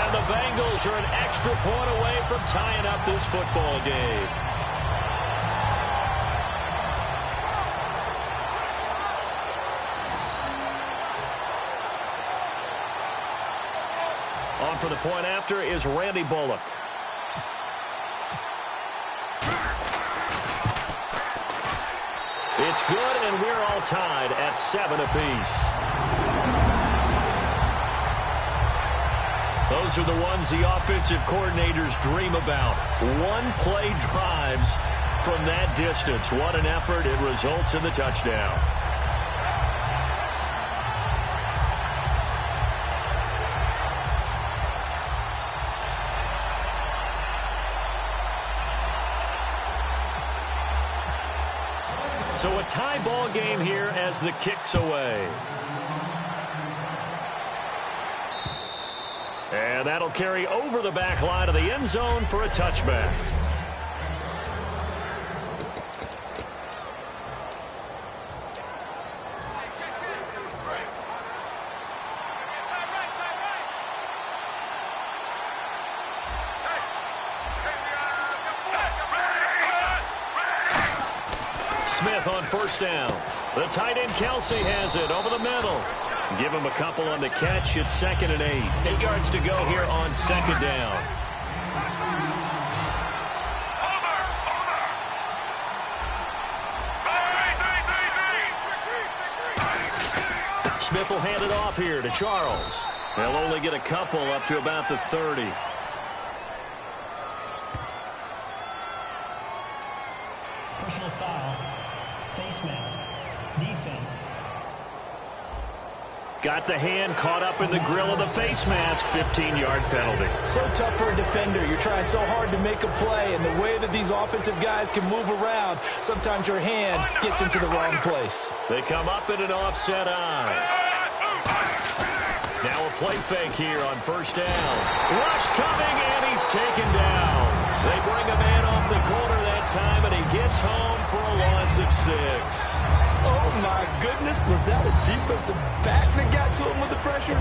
And the Bengals are an extra point away from tying up this football game. On for the point after is Randy Bullock. It's good, and we're all tied at 7 apiece. Those are the ones the offensive coordinators dream about. One-play drives from that distance. What an effort. It results in the touchdown. So a tie ball game here as the kick's away. And that'll carry over the back line of the end zone for a touchback. Smith on first down. The tight end Kelsey has it over the middle. Give him a couple on the catch. It's 2nd and 8. 8 yards to go here on 2nd down. Smith will hand it off here to Charles. They'll only get a couple up to about the 30. Personal foul. Face mask. Defense. Got the hand caught up in the grill of the face mask. 15-yard penalty. So tough for a defender. You're trying so hard to make a play, and the way that these offensive guys can move around, sometimes your hand gets into the wrong place. They come up in an offset eye. Now a play fake here on first down. Rush coming, and he's taken down. They bring a man off the corner that time, and he gets home for a loss of 6. Oh, my goodness. Was that a defensive back that got to him with the pressure?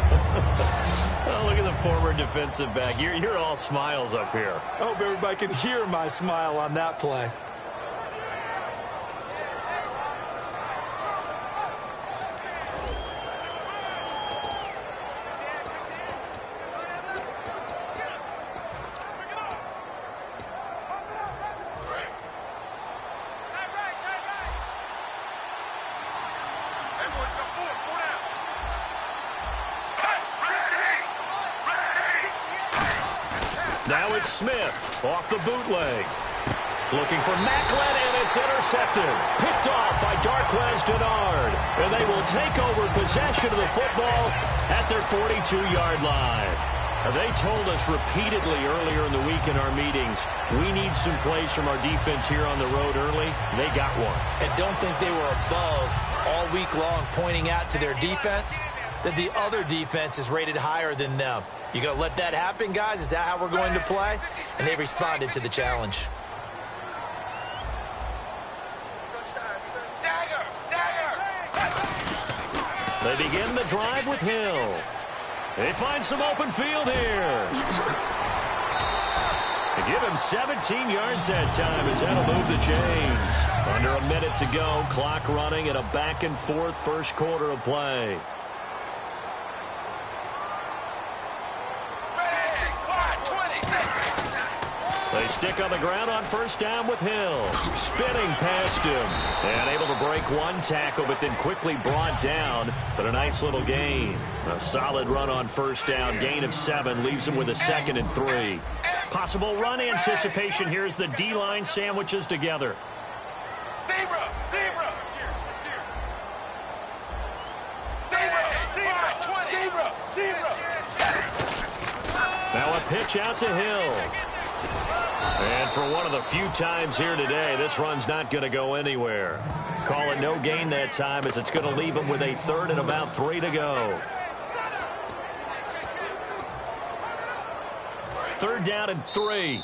Oh, look at the former defensive back. You're all smiles up here. I hope everybody can hear my smile on that play. Now it's Smith off the bootleg. Looking for Macklin, and it's intercepted. Picked off by Darquez Denard. And they will take over possession of the football at their 42-yard line. They told us repeatedly earlier in the week in our meetings, we need some plays from our defense here on the road early. They got one. And don't think they were above all week long pointing out to their defense that the other defense is rated higher than them. You going to let that happen, guys? Is that how we're going to play? And they responded to the challenge. They begin the drive with Hill. They find some open field here. They give him 17 yards that time as that'll move the chains. Under a minute to go, clock running at a back-and-forth first quarter of play. They stick on the ground on first down with Hill. Spinning past him. And able to break one tackle, but then quickly brought down. But a nice little gain. A solid run on first down. Gain of 7 leaves him with a 2nd and 3. Possible run anticipation here as the D-line sandwiches together. Zebra! Zebra! Zebra! Zebra! Now a pitch out to Hill. And for one of the few times here today, this run's not going to go anywhere. Call it no gain that time as it's going to leave him with a 3rd and about 3 to go. 3rd down and 3.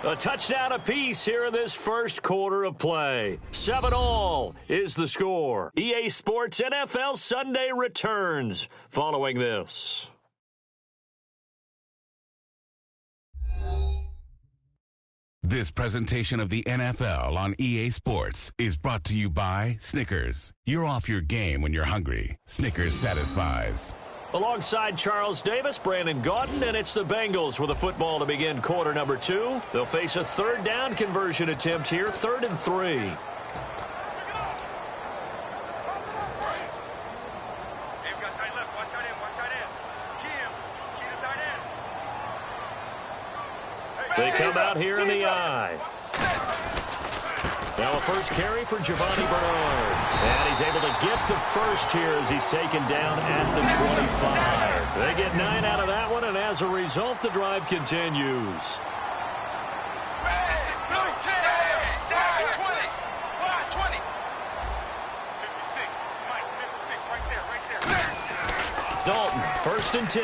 A touchdown apiece here in this first quarter of play. 7-all is the score. EA Sports NFL Sunday returns following this. This presentation of the NFL on EA Sports is brought to you by Snickers. You're off your game when you're hungry. Snickers satisfies. Alongside Charles Davis, Brandon Gaudin, and it's the Bengals with a football to begin quarter number 2. They'll face a third down conversion attempt here, 3rd and 3. They come out here in the eye. Now a first carry for Giovanni Bernard. And he's able to get the first here as he's taken down at the 25. They get 9 out of that one, and as a result, the drive continues. Dalton, 1st and 10.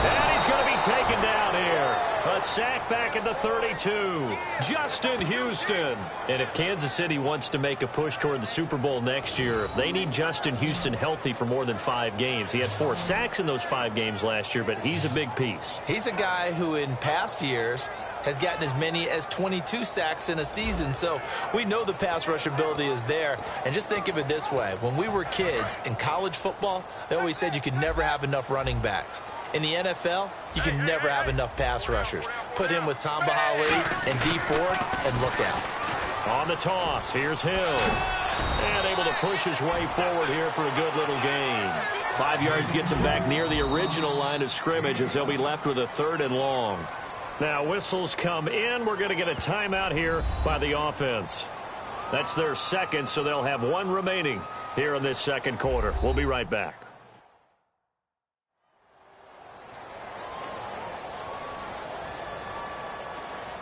And he's going to be taken down here. A sack back at the 32. Justin Houston. And if Kansas City wants to make a push toward the Super Bowl next year, they need Justin Houston healthy for more than 5 games. He had 4 sacks in those 5 games last year, but he's a big piece. He's a guy who in past years has gotten as many as 22 sacks in a season. So we know the pass rush ability is there. And just think of it this way. When we were kids in college football, they always said you could never have enough running backs. In the NFL, you can never have enough pass rushers. Put in with Tom Bahali and Dee Ford, and look out. On the toss, here's Hill. And able to push his way forward here for a good little gain. 5 yards gets him back near the original line of scrimmage as they'll be left with a 3rd and long. Now whistles come in. We're going to get a timeout here by the offense. That's their second, so they'll have 1 remaining here in this second quarter. We'll be right back.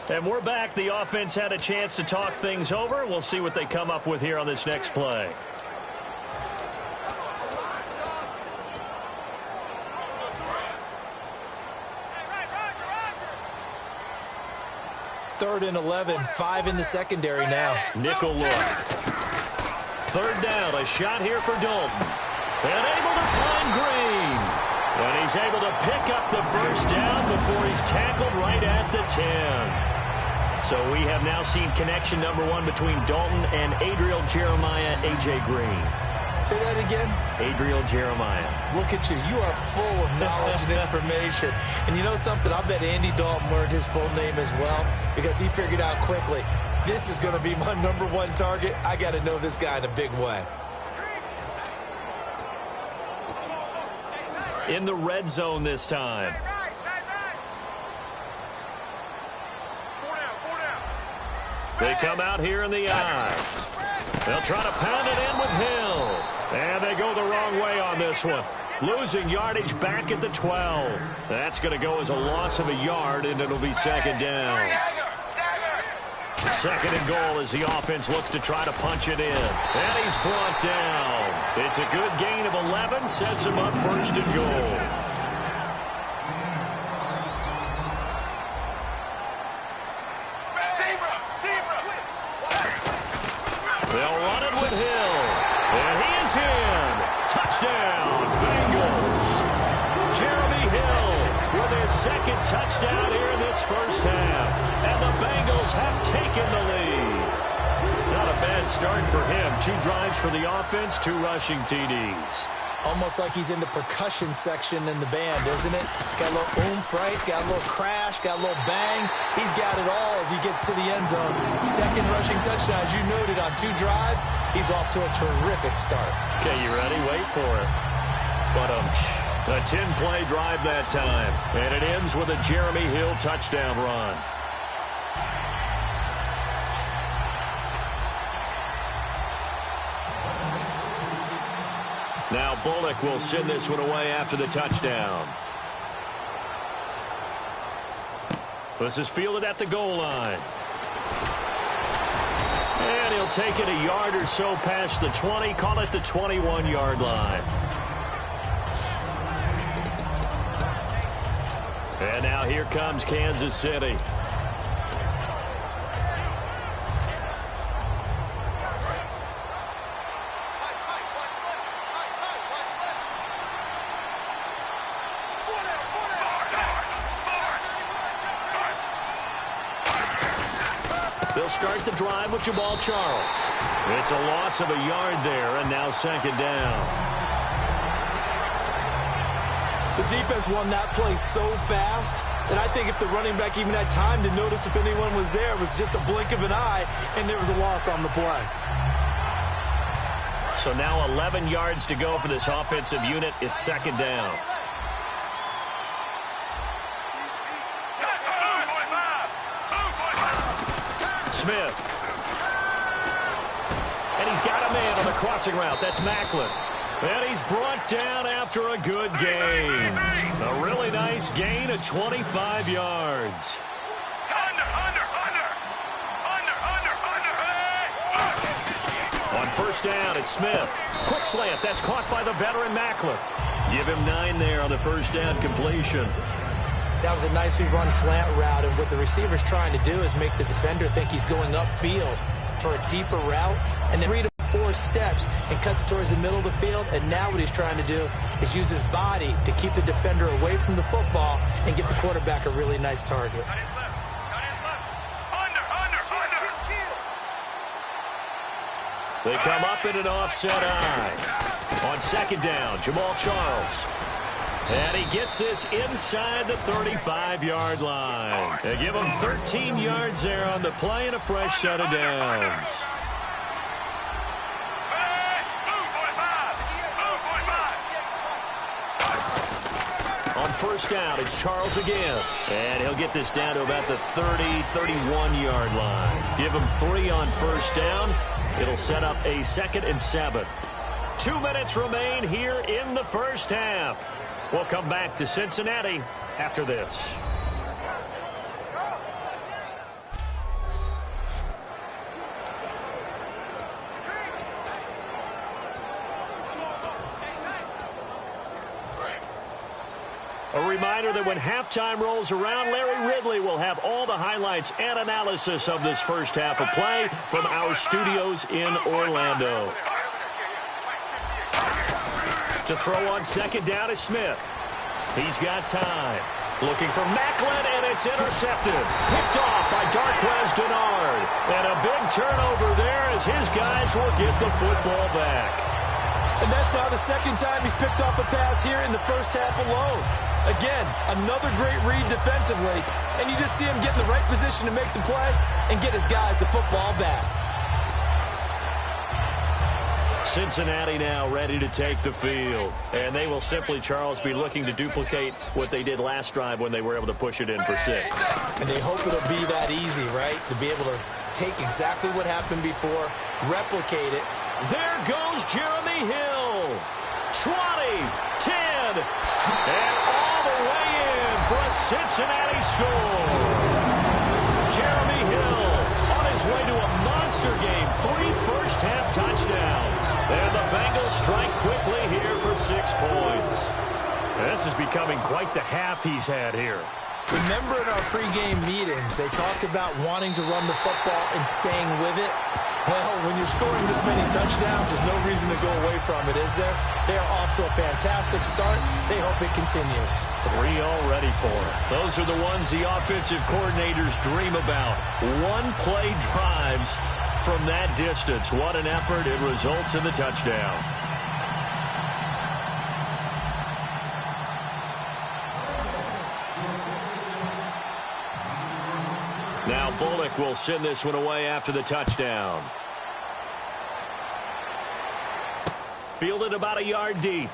And we're back. The offense had a chance to talk things over. We'll see what they come up with here on this next play. Third and 11, 5 in the secondary now. Nickel look. 3rd down, a shot here for Dalton. And able to find Green. And he's able to pick up the first down before he's tackled right at the 10. So we have now seen connection number 1 between Dalton and Adriel Jeremiah, A.J. Green. Say that again? Adriel Jeremiah. Look at you. You are full of knowledge and information. And you know something? I bet Andy Dalton learned his full name as well because he figured out quickly, this is going to be my number 1 target. I got to know this guy in a big way. In the red zone this time. They come out here in the eye. They'll try to pound it in with Hill. And they go the wrong way on this one. Losing yardage back at the 12. That's going to go as a loss of a yard, and it'll be 2nd down. 2nd and goal as the offense looks to try to punch it in. And he's brought down. It's a good gain of 11. Sets him up 1st and goal. They'll run it with Hill. And he is in. Touchdown, Bengals. Jeremy Hill with his 2nd touchdown here in this first half. And the Bengals have taken the lead. Not a bad start for him. 2 drives for the offense, 2 rushing TDs. Almost like he's in the percussion section in the band, isn't it? Got a little oomph, right? Got a little crash, got a little bang. He's got it all as he gets to the end zone. 2nd rushing touchdown, as you noted, on 2 drives. He's off to a terrific start. Okay, you ready? Wait for it. But a 10-play drive that time. And it ends with a Jeremy Hill touchdown run. Now Bullock will send this one away after the touchdown. This is fielded at the goal line. And he'll take it a yard or so past the 20, call it the 21-yard line. And now here comes Kansas City. They'll start the drive with Jamal Charles. It's a loss of a yard there, and now second down. The defense won that play so fast that I think if the running back even had time to notice if anyone was there, it was just a blink of an eye, and there was a loss on the play. So now 11 yards to go for this offensive unit. It's second down. Smith. And he's got a man on the crossing route. That's Macklin. And he's brought down after a good gain. A really nice gain of 25 yards. On first down, it's Smith. Quick slant. That's caught by the veteran Macklin. Give him 9 there on the first down completion. That was a nicely run slant route, and what the receiver's trying to do is make the defender think he's going upfield for a deeper route, and then 3 to 4 steps and cuts towards the middle of the field, and now what he's trying to do is use his body to keep the defender away from the football and get the quarterback a really nice target. They come up in an offset eye. On second down, Jamal Charles. And he gets this inside the 35-yard line. They give him 13 yards there on the play and a fresh set of downs. On first down, it's Charles again. And he'll get this down to about the 30, 31-yard line. Give him 3 on first down. It'll set up a 2nd and 7. 2 minutes remain here in the first half. We'll come back to Cincinnati after this. A reminder that when halftime rolls around, Larry Ridley will have all the highlights and analysis of this first half of play from our studios in Orlando. To throw on second down is Smith. He's got time. Looking for Macklin, and it's intercepted. Picked off by Darquez Denard. And a big turnover there as his guys will get the football back. And that's now the second time he's picked off a pass here in the first half alone. Again, another great read defensively. And you just see him get in the right position to make the play and get his guys the football back. Cincinnati now ready to take the field. And they will simply, Charles, be looking to duplicate what they did last drive when they were able to push it in for 6. And they hope it'll be that easy, right? To be able to take exactly what happened before, replicate it. There goes Jeremy Hill. 20, 10, and all the way in for a Cincinnati score. Jeremy Hill on his way to a monster game. 3 first-half touchdowns. And the Bengals strike quickly here for 6 points. This is becoming quite the half he's had here. Remember in our pregame meetings, they talked about wanting to run the football and staying with it. Well, when you're scoring this many touchdowns, there's no reason to go away from it, is there? They are off to a fantastic start. They hope it continues. 3 already for them. Those are the ones the offensive coordinators dream about. One-play drives from that distance. What an effort. It results in the touchdown. Now Bullock will send this one away after the touchdown. Fielded about a yard deep.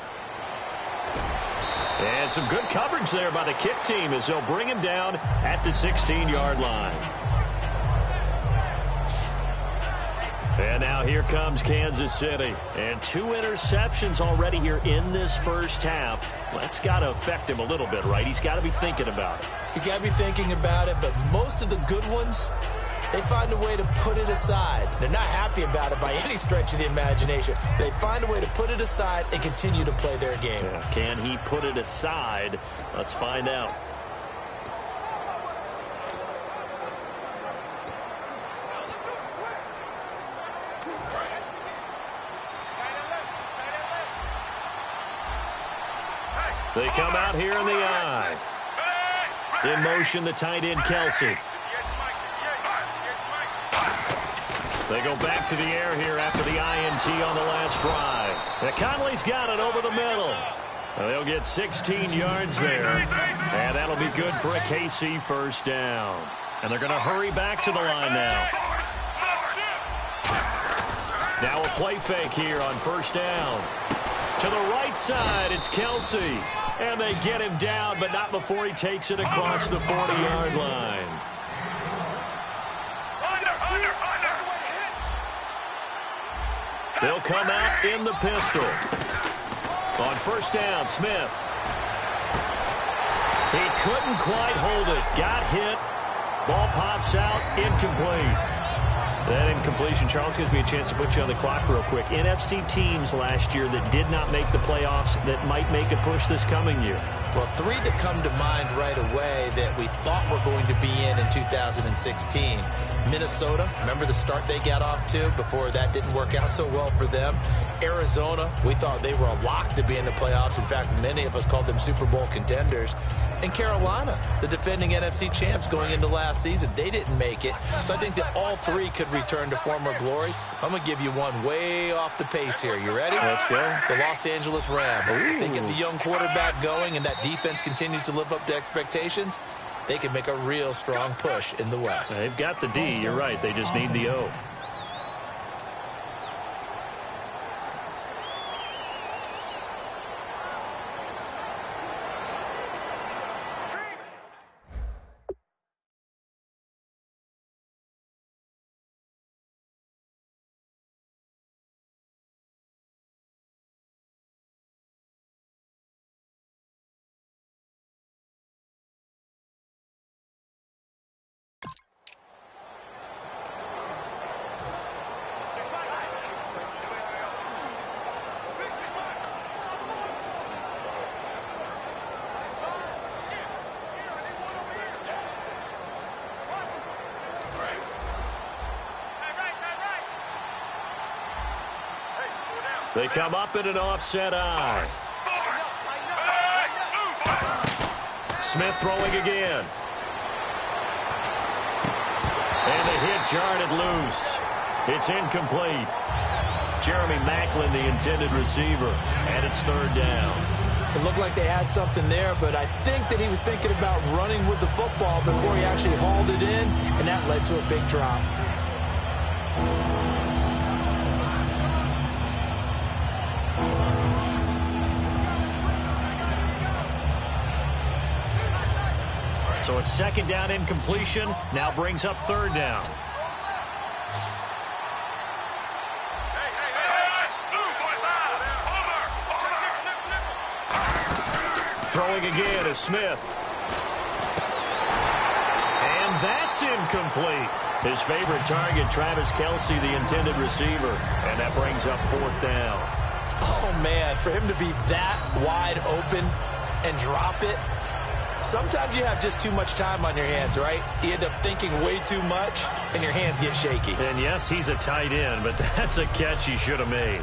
And some good coverage there by the kick team as they'll bring him down at the 16-yard line. And now here comes Kansas City. And 2 interceptions already here in this first half. That's got to affect him a little bit, right? He's got to be thinking about it. He's got to be thinking about it, but most of the good ones, they find a way to put it aside. They're not happy about it by any stretch of the imagination. They find a way to put it aside and continue to play their game. Yeah. Can he put it aside? Let's find out. They come out here in the eye. In motion, the tight end, Kelsey. They go back to the air here after the INT on the last drive. Now Conley's got it over the middle. They'll get 16 yards there, and that'll be good for a KC first down. And they're going to hurry back to the line now. Now a play fake here on first down. To the right side, it's Kelsey. And they get him down, but not before he takes it across the 40-yard line. They'll come out in the pistol. On first down, Smith. He couldn't quite hold it. Got hit. Ball pops out. Incomplete. That incompletion, Charles, gives me a chance to put you on the clock real quick. NFC teams last year that did not make the playoffs that might make a push this coming year. Well, three that come to mind right away that we thought were going to be in 2016. Minnesota, remember the start they got off to before that didn't work out so well for them. Arizona, we thought they were a lock to be in the playoffs. In fact, many of us called them Super Bowl contenders. And Carolina, the defending NFC champs going into last season, they didn't make it. So I think that all three could return to former glory. I'm going to give you one way off the pace here. You ready? Let's go. The Los Angeles Rams. Ooh. They get the young quarterback going, and that defense continues to live up to expectations. They can make a real strong push in the West. They've got the D. You're right. They just need the O. They come up in an offset eye. Smith throwing again. And the hit jarred it loose. It's incomplete. Jeremy Maclin, the intended receiver. And it's third down. It looked like they had something there, but I think that he was thinking about running with the football before he actually hauled it in, and that led to a big drop. So a second down incompletion now brings up third down. Throwing again is Smith. And that's incomplete. His favorite target, Travis Kelce, the intended receiver. And that brings up fourth down. Oh, man, for him to be that wide open and drop it, sometimes you have just too much time on your hands, right? You end up thinking way too much, and your hands get shaky. And yes, he's a tight end, but that's a catch he should have made.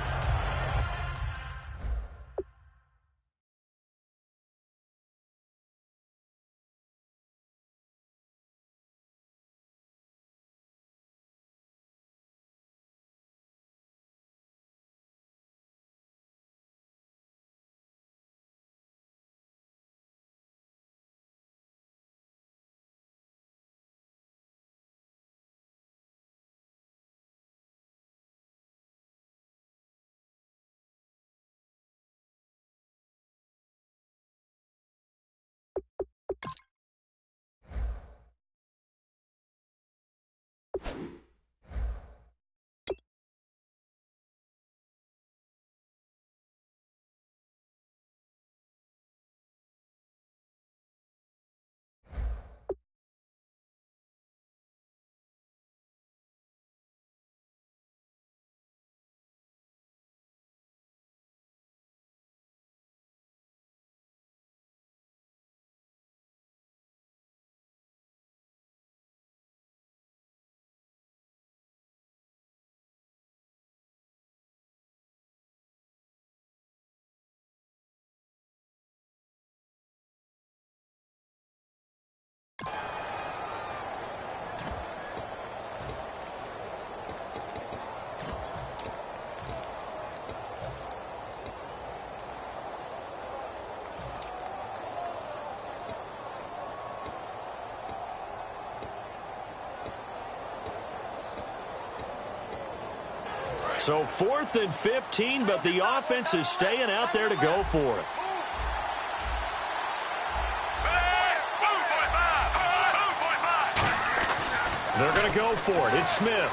So 4th and 15, but the offense is staying out there to go for it. They're going to go for it. It's Smith.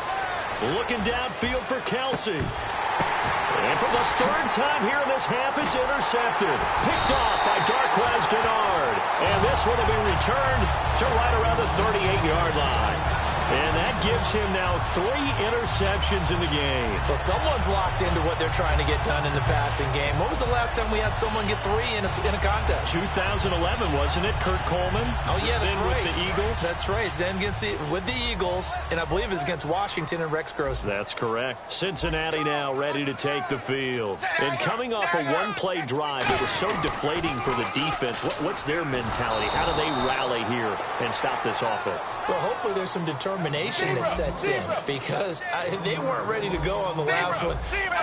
Looking downfield for Kelsey. And for the 3rd time here in this half, it's intercepted. Picked off by Darquez Dennard. And this one will be returned to right around the 38-yard line. And that gives him now 3 interceptions in the game. Well, someone's locked into what they're trying to get done in the passing game. When was the last time we had someone get 3 in a contest? 2011, wasn't it? Kurt Coleman. Oh, yeah, that's right. With the Eagles. That's right. Then with the Eagles, and I believe it's against Washington and Rex Grossman. That's correct. Cincinnati now ready to take the field. And coming off a one-play drive, it was so deflating for the defense. What's their mentality? How do they rally here and stop this offense? Well, hopefully there's some determination that sets in, because they weren't ready to go on the last one.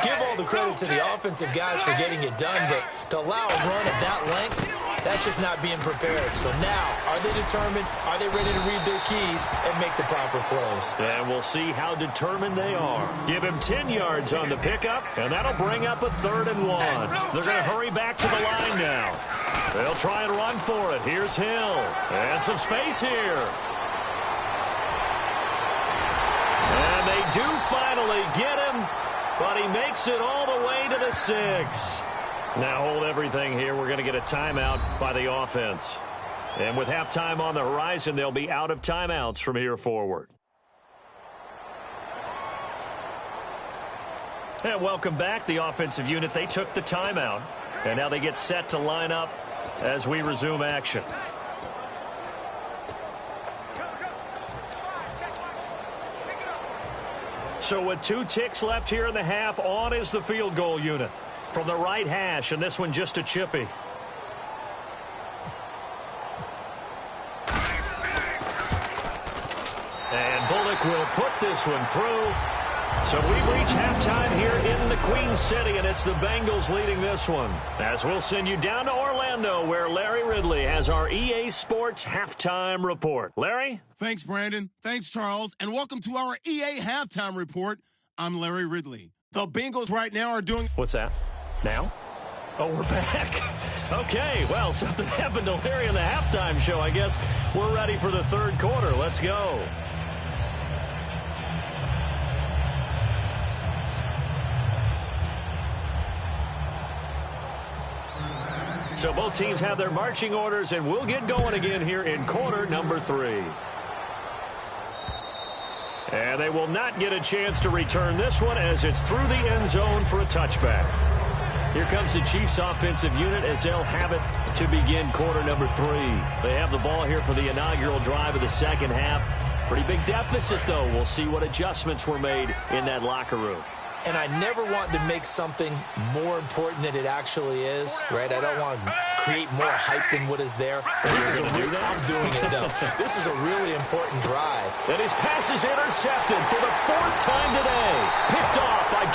Give all the credit to the offensive guys for getting it done, but to allow a run of that length, that's just not being prepared. So now, are they determined? Are they ready to read their keys and make the proper plays? And we'll see how determined they are. Give him 10 yards on the pickup, and that'll bring up a 3rd and 1. They're going to hurry back to the line now. They'll try and run for it. Here's Hill. And some space here. And they do finally get him, but he makes it all the way to the 6. Now hold everything here. We're going to get a timeout by the offense. And with halftime on the horizon, they'll be out of timeouts from here forward. And welcome back. The offensive unit, they took the timeout. And now they get set to line up as we resume action. So with 2 ticks left here in the half, on is the field goal unit from the right hash, and this one just a chippy. And Bullock will put this one through. So we've reached halftime here in the Queen City, and it's the Bengals leading this one. As we'll send you down to Orlando, where Larry Ridley has our EA Sports Halftime Report. Larry? Thanks, Brandon. Thanks, Charles. And welcome to our EA Halftime Report. I'm Larry Ridley. The Bengals right now are doing... What's that? Now? Oh, we're back. Okay, well, something happened to Larry in the halftime show. I guess we're ready for the 3rd quarter. Let's go. So both teams have their marching orders, and we'll get going again here in quarter number 3. And they will not get a chance to return this one as it's through the end zone for a touchback. Here comes the Chiefs offensive unit as they'll have it to begin quarter number 3. They have the ball here for the inaugural drive of the 2nd half. Pretty big deficit, though. We'll see what adjustments were made in that locker room. And I never want to make something more important than it actually is, right? I don't want to create more hype than what is there. I'm doing it, though. This is a really important drive. And his pass is intercepted for the 4th time today. Picked off by